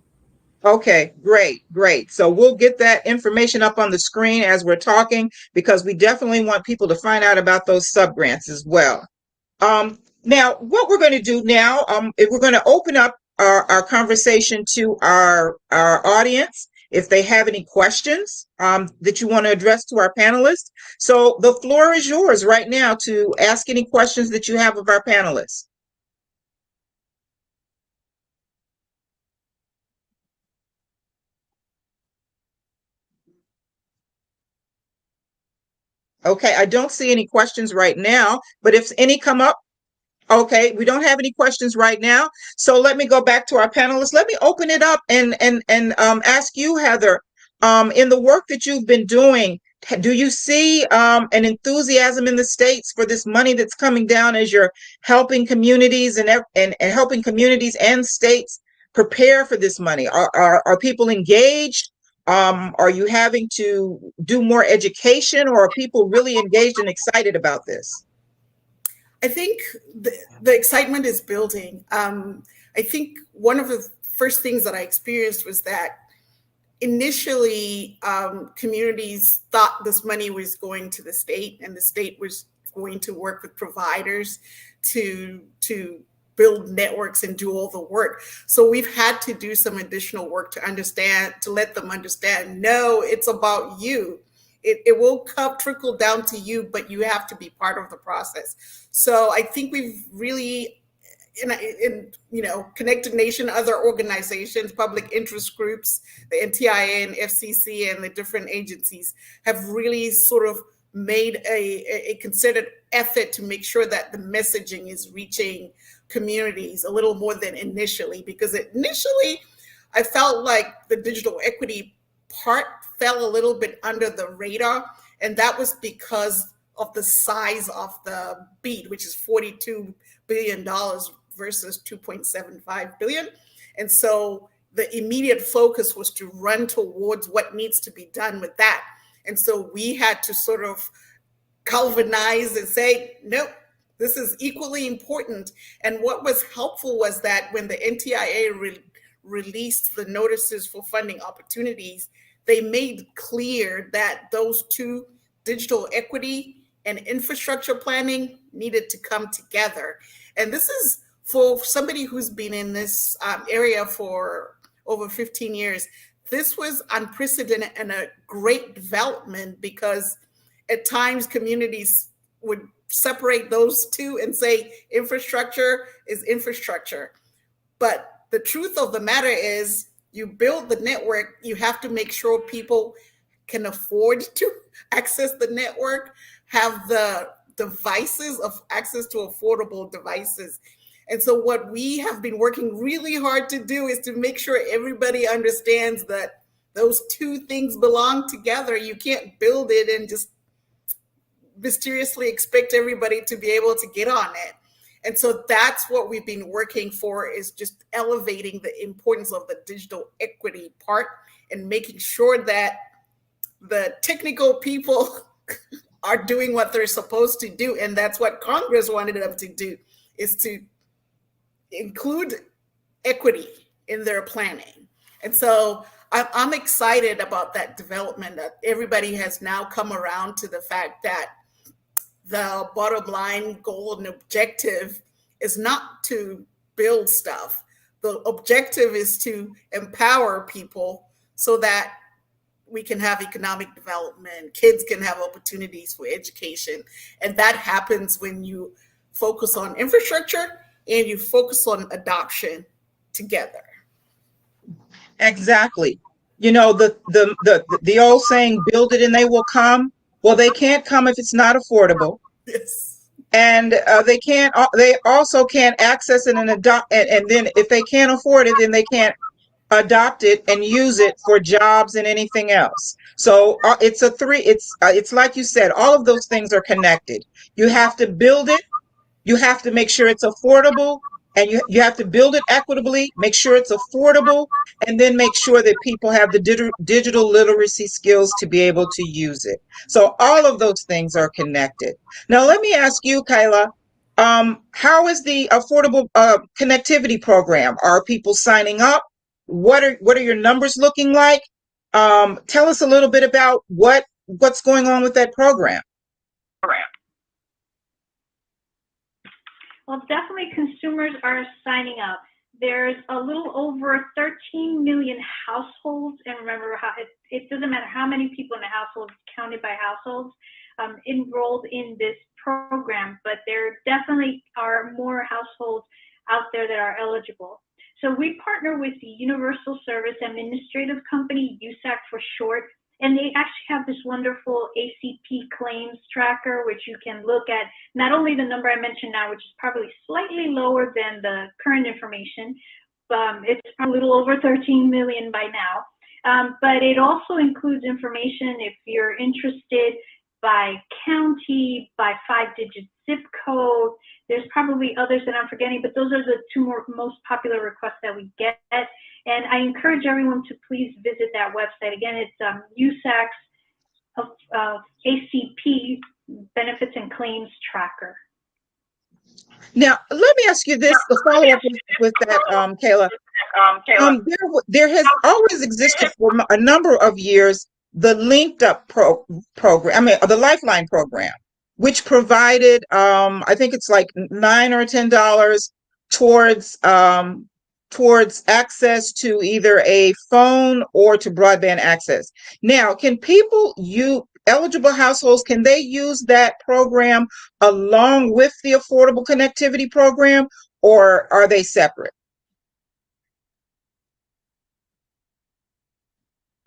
Okay, great. So we'll get that information up on the screen as we're talking, because we definitely want people to find out about those subgrants as well. Now, what we're going to do now, is we're going to open up our conversation to our audience, if they have any questions that you want to address to our panelists. So the floor is yours right now to ask any questions that you have of our panelists. Okay, I don't see any questions right now, but if any come up, okay, we don't have any questions right now. So let me go back to our panelists. Let me open it up and ask you, Heather, in the work that you've been doing, do you see an enthusiasm in the states for this money that's coming down as you're helping communities and helping communities and states prepare for this money? Are people engaged? Are you having to do more education, or are people really engaged and excited about this? I think the excitement is building. I think one of the first things that I experienced was that initially communities thought this money was going to the state, and the state was going to work with providers to build networks and do all the work. So we've had to do some additional work to let them understand, no, it's about you. It will trickle down to you, but you have to be part of the process. So I think we've really, in Connected Nation, other organizations, public interest groups, the NTIA and FCC and the different agencies have really sort of made a concerted effort to make sure that the messaging is reaching communities a little more than initially, because initially I felt like the digital equity part fell a little bit under the radar, and that was because of the size of the beat, which is $42 billion versus $2.75 billion. And so the immediate focus was to run towards what needs to be done with that. And so we had to sort of galvanize and say, nope, this is equally important. And what was helpful was that when the NTIA released the notices for funding opportunities, they made clear that those two, digital equity and infrastructure planning, needed to come together. And this is for somebody who's been in this area for over 15 years. This was unprecedented and a great development, because at times communities would separate those two and say infrastructure is infrastructure. But the truth of the matter is, you build the network, you have to make sure people can afford to access the network, have the devices of access to affordable devices. And so what we have been working really hard to do is to make sure everybody understands that those two things belong together. You can't build it and just mysteriously expect everybody to be able to get on it. And so that's what we've been working for, is just elevating the importance of the digital equity part and making sure that the technical people are doing what they're supposed to do. And that's what Congress wanted them to do, is to include equity in their planning. And so I'm excited about that development, that everybody has now come around to the fact that the bottom line goal and objective is not to build stuff. The objective is to empower people so that we can have economic development, kids can have opportunities for education. And that happens when you focus on infrastructure and you focus on adoption together. Exactly. You know, the old saying, build it and they will come. Well, they can't come if it's not affordable. Yes. And they also can't access it and adopt. And then if they can't afford it, then they can't adopt it and use it for jobs and anything else. So it's like you said, all of those things are connected. You have to build it. You have to make sure it's affordable, and you have to build it equitably, make sure it's affordable, and then make sure that people have the digital literacy skills to be able to use it. So all of those things are connected. Now, let me ask you, Kyla, how is the affordable connectivity program? Are people signing up? What are your numbers looking like? Tell us a little bit about what's going on with that program. Well, definitely consumers are signing up. There's a little over 13 million households, and remember, it doesn't matter how many people in the household, it's counted by households, enrolled in this program, but there definitely are more households out there that are eligible. So we partner with the Universal Service Administrative Company, USAC for short, and they actually have this wonderful ACP claims tracker, which you can look at not only the number I mentioned now, which is probably slightly lower than the current information, it's probably a little over 13 million by now, but it also includes information if you're interested by county, by 5-digit zip code. There's probably others that I'm forgetting, but those are the two most popular requests that we get. And I encourage everyone to please visit that website. Again, it's USAC's ACP Benefits and Claims Tracker. Now, let me ask you this to follow up with that, Kayla. There has always existed for a number of years the Linked Up program, the Lifeline program, which provided, I think it's like $9 or $10 towards access to either a phone or to broadband access. Now, eligible households, can they use that program along with the Affordable Connectivity Program, or are they separate?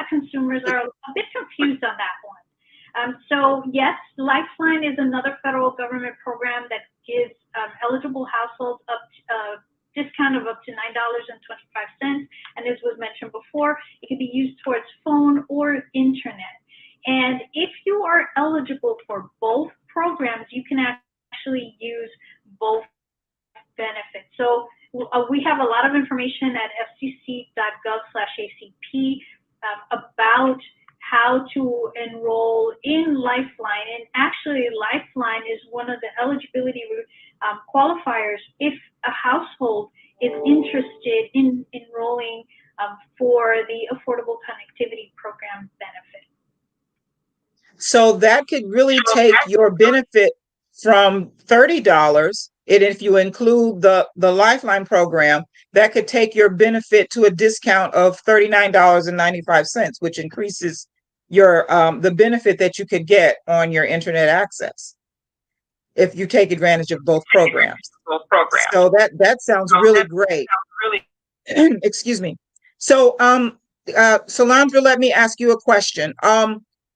Consumers are a bit confused on that one. So yes, Lifeline is another federal government program that gives eligible households up to discount of up to $9.25. And as was mentioned before, it can be used towards phone or internet. And if you are eligible for both programs, you can actually use both benefits. So we have a lot of information at fcc.gov/ACP about how to enroll in Lifeline. And actually, Lifeline is one of the eligibility qualifiers if a household is interested in enrolling for the Affordable Connectivity Program benefit. So that could really take your benefit from $30, and if you include the Lifeline program, that could take your benefit to a discount of $39.95, which increases the benefit that you could get on your internet access if you take advantage of both programs. So that sounds really great. Excuse me. So Solandra, let me ask you a question.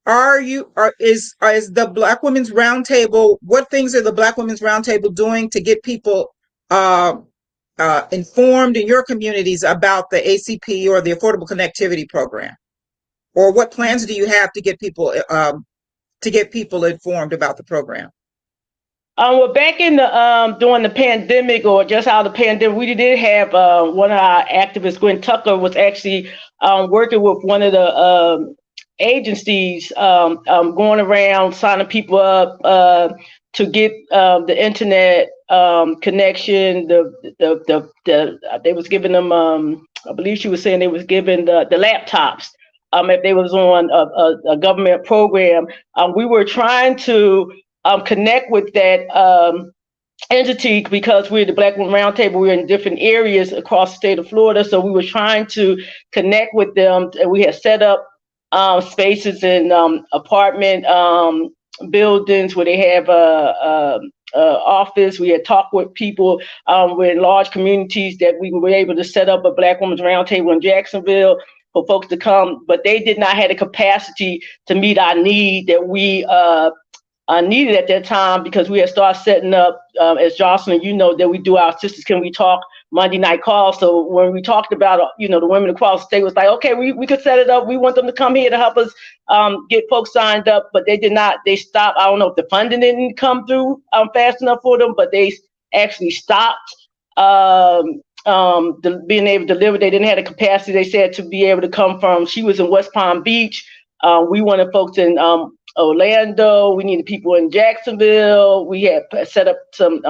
Is the Black Women's Roundtable, what things are the Black Women's Roundtable doing to get people informed in your communities about the ACP or the Affordable Connectivity Program? Or what plans do you have to get people informed about the program? Well, back in the during the pandemic, or just out of the pandemic, we did have one of our activists, Gwen Tucker, was actually working with one of the agencies, going around signing people up to get the internet connection. They was giving them, I believe she was saying they was giving the laptops if they was on a government program. We were trying to connect with that entity because we're the Black Women Roundtable. We're in different areas across the state of Florida, so we were trying to connect with them. And we had set up spaces in apartment buildings where they have office. We had talked with people with large communities that we were able to set up a Black Women's Roundtable in Jacksonville for folks to come, but they did not have the capacity to meet our need that we needed at that time, because we had started setting up, as Jocelyn, you know, that we do our Sisters Can We Talk Monday night calls. So when we talked about, the women across the state, was like, okay, we could set it up. We want them to come here to help us get folks signed up, but they did not. They stopped. I don't know if the funding didn't come through fast enough for them, but they actually stopped being able to deliver. They didn't have the capacity, they said, to be able to come from. She was in West Palm Beach. We wanted folks in Orlando. We needed people in Jacksonville. We had set up some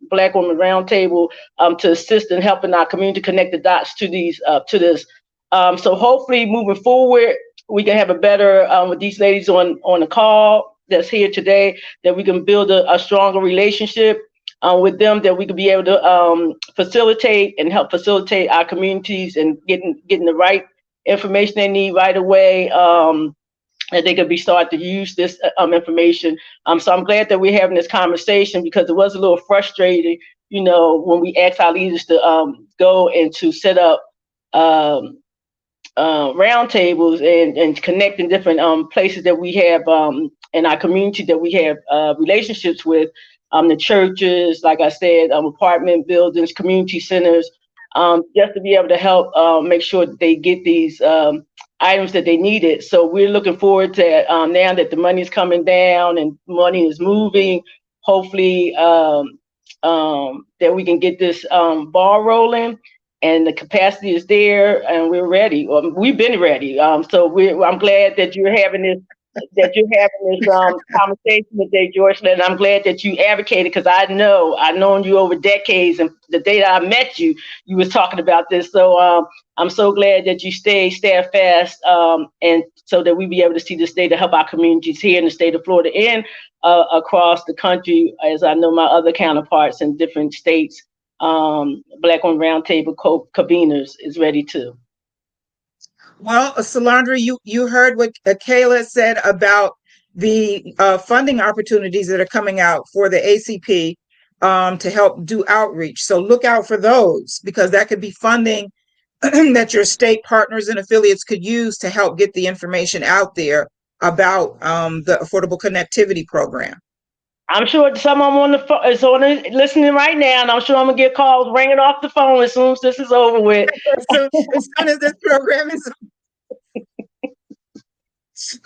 Black Women Roundtable to assist in helping our community connect the dots to these to this. So hopefully, moving forward, we can have a better with these ladies on the call that's here today, that we can build a stronger relationship with them, that we can be able to facilitate and help facilitate our communities and getting the right information they need right away. And they could be starting to use this information. So I'm glad that we're having this conversation, because it was a little frustrating, when we asked our leaders to go and to set up roundtables and connect in different places that we have in our community that we have relationships with, the churches, like I said, apartment buildings, community centers, just to be able to help make sure that they get these items that they needed. So we're looking forward to now that the money is coming down and money is moving, hopefully that we can get this ball rolling, and the capacity is there, and we're ready. We've been ready. So I'm glad that you're having this conversation today, George, and I'm glad that you advocated, because I've known you over decades, and the day that I met you, you was talking about this. So I'm so glad that you stay steadfast, and so that we be able to see this day to help our communities here in the state of Florida and across the country, as I know my other counterparts in different states, Black Women Roundtable conveners is ready too. Well, Solandra, you heard what Kayla said about the funding opportunities that are coming out for the ACP to help do outreach. So look out for those, because that could be funding that your state partners and affiliates could use to help get the information out there about the Affordable Connectivity Program. I'm sure someone on the phone is listening right now, and I'm sure I'm gonna get calls ringing off the phone as soon as this is over with. So as soon as this program is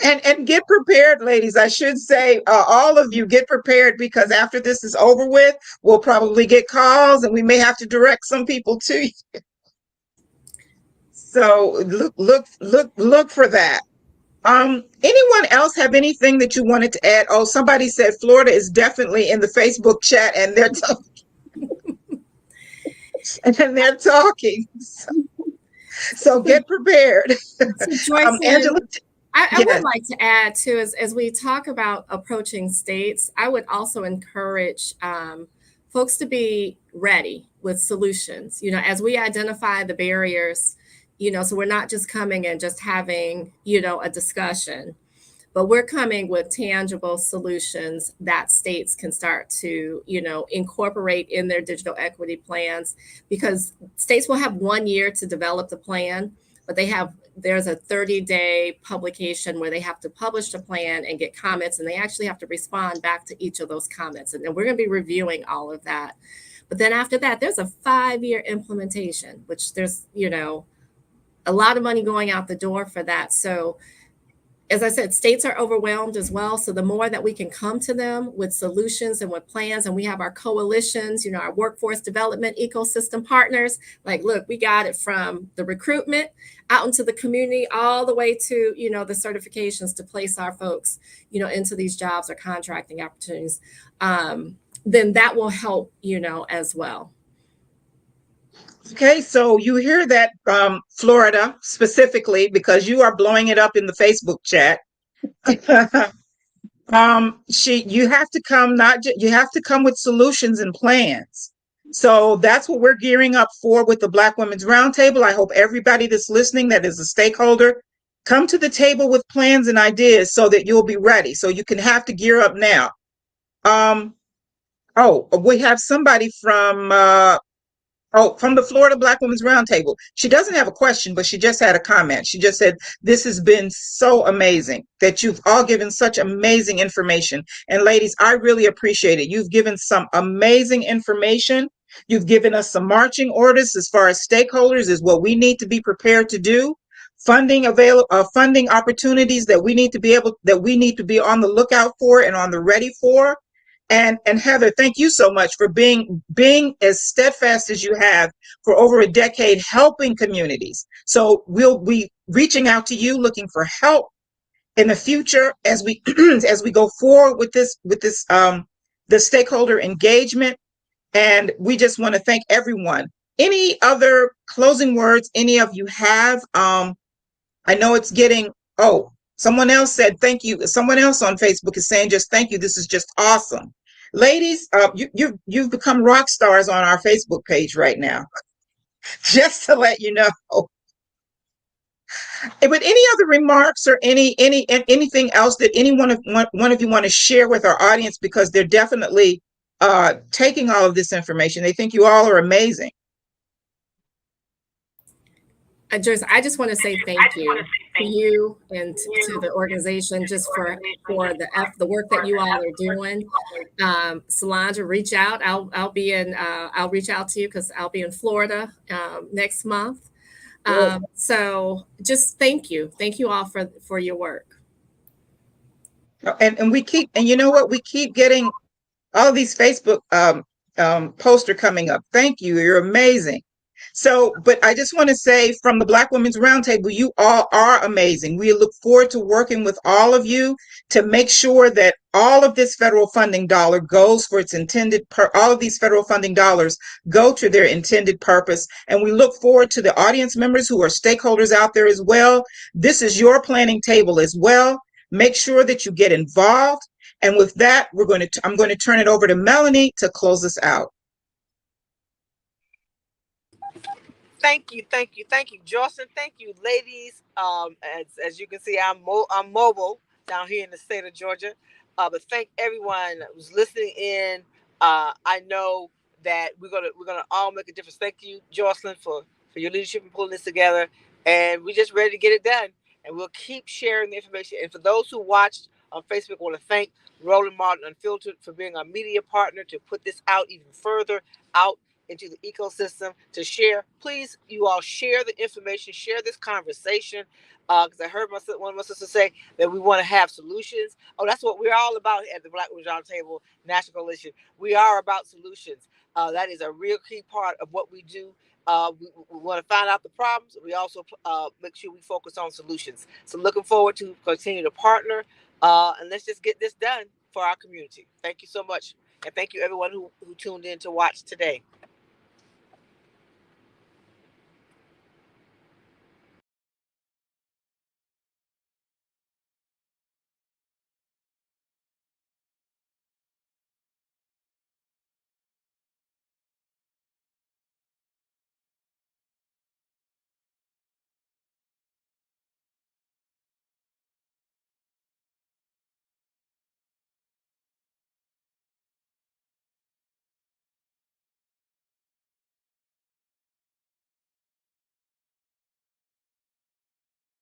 and get prepared, ladies. I should say, all of you get prepared, because after this is over with, we'll probably get calls, and we may have to direct some people to you. So look for that. Anyone else have anything that you wanted to add? Oh, somebody said Florida is definitely in the Facebook chat, and they're talking. So get prepared. So Joyce, Angela, I yes. would like to add too, as we talk about approaching states, I would also encourage folks to be ready with solutions. As we identify the barriers, so we're not just coming and just having, a discussion. but we're coming with tangible solutions that states can start to, incorporate in their digital equity plans, because states will have 1 year to develop the plan, but there's a 30-day publication where they have to publish the plan and get comments, and they actually have to respond back to each of those comments. And then we're going to be reviewing all of that. But then after that, there's a 5-year implementation, which there's, a lot of money going out the door for that. So as I said, states are overwhelmed as well. So the more that we can come to them with solutions and with plans, and we have our coalitions, our workforce development ecosystem partners, like, look, we got it from the recruitment out into the community, all the way to, the certifications to place our folks, into these jobs or contracting opportunities. Then that will help, as well. Okay, so you hear that from Florida specifically, because you are blowing it up in the Facebook chat. You have to come, you have to come with solutions and plans. So that's what we're gearing up for with the Black Women's Roundtable. I hope everybody that's listening that is a stakeholder come to the table with plans and ideas so that you'll be ready. So you can have to gear up now. We have somebody from the Florida Black Women's Roundtable. She doesn't have a question, but she just had a comment. She just said, this has been so amazing that you've all given such amazing information. And ladies, I really appreciate it. You've given some amazing information. You've given us some marching orders as far as stakeholders is what we need to be prepared to do. Funding opportunities that we need to be on the lookout for and on the ready for. And Heather, thank you so much for being as steadfast as you have for over a decade, helping communities. So we'll be reaching out to you, looking for help in the future as we as we go forward with the stakeholder engagement. And we just want to thank everyone. Any other closing words any of you have? I know it's getting someone else said thank you. Someone else on Facebook is saying just thank you. This is just awesome. Ladies, you've become rock stars on our Facebook page right now. Just to let you know. But any other remarks or anything else that one of you want to share with our audience, because they're definitely taking all of this information. They think you all are amazing. Joyce, I just want to say thank you to you and to the organization just for the work that you all are doing. Solange, reach out. I'll reach out to you because I'll be in Florida next month. So just thank you all for your work. And we keep getting all these Facebook posts are coming up. Thank you. You're amazing. So, but I just want to say from the Black Women's Roundtable, you all are amazing. We look forward to working with all of you to make sure that all of this federal funding dollar goes for its intended all of these federal funding dollars go to their intended purpose. And we look forward to the audience members who are stakeholders out there as well. This is your planning table as well. Make sure that you get involved. And with that, I'm going to turn it over to Melanie to close us out. Thank you, Jocelyn. Thank you, ladies. As you can see, I'm mobile down here in the state of Georgia. But thank everyone who's listening in. I know that we're gonna all make a difference. Thank you, Jocelyn, for your leadership in pulling this together. And we're just ready to get it done. And we'll keep sharing the information. And for those who watched on Facebook, I want to thank Roland Martin Unfiltered for being our media partner to put this out even further out into the ecosystem to share. Please, you all share the information, share this conversation. Because I heard one of my sisters say that we want to have solutions. That's what we're all about at the Black Women's Roundtable National Coalition. We are about solutions. That is a real key part of what we do. We want to find out the problems. We also make sure we focus on solutions. So looking forward to continue to partner. And let's just get this done for our community. Thank you so much. And thank you everyone who tuned in to watch today.